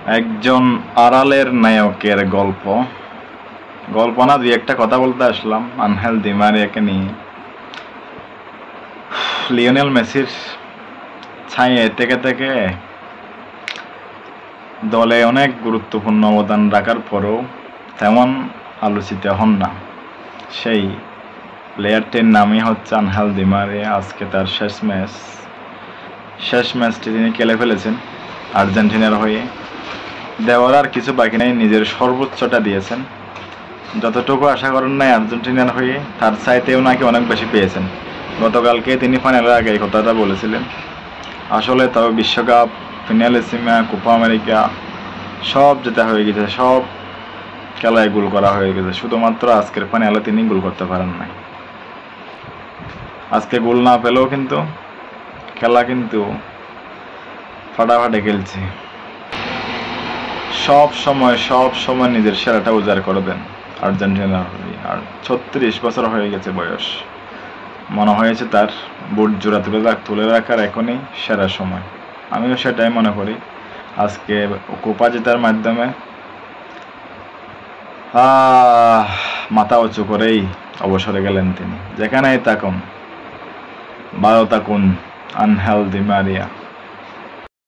একজন আড়ালের নায়কের গল্প না, দুই একটা কথা বলতে আসলাম আনহেল দি মারিয়াকে নিয়ে। লিওনেল মেসির ছায়ে থেকে থেকে দলে অনেক গুরুত্বপূর্ণ অবদান রাখার পরেও তেমন আলোচিত হন না। সেই প্লেয়ারটির নামই হচ্ছে আনহেল দি মারিয়া। আজকে তার শেষ ম্যাচটি তিনি খেলে ফেলেছেন আর্জেন্টিনার হয়ে। দেওয়ার আর কিছু বাকি নেই, নিজের সর্বোচ্চটা দিয়েছেন। যতটুকু আশা করেন নাই আর্জেন্টিনার হয়ে, তার চাইতেও নাকি অনেক বেশি পেয়েছেন। গতকালকে তিনি ফাইনালের আগে এই কথাটা বলেছিলেন। আসলে তবে বিশ্বকাপ, ফিনালিসিমা, কোপা আমেরিকা সব জেতা হয়ে গেছে, সব খেলায় গোল করা হয়ে গেছে, শুধুমাত্র আজকের ফাইনালে তিনি গোল করতে পারেন নাই। আজকে গোল না পেলেও কিন্তু খেলা কিন্তু ফাটাফাটি খেলছে। সব সময় নিজের সেরাটা উজাড় করে দেন আর্জেন্টিনার হয়ে। আর 36 বছর হয়ে গেছে বয়স। মনে হয়েছে তার বুট জোড়া তুলে রাখার এখনই সেরা সময়। আমিও সেটাই মনে করি। আজকে কোপা জেতার মাধ্যমে মাথা উঁচু করেই অবসরে গেলেন তিনি। যেখানেই থাকুন, ভালো থাকুন আনহেল দি মারিয়া।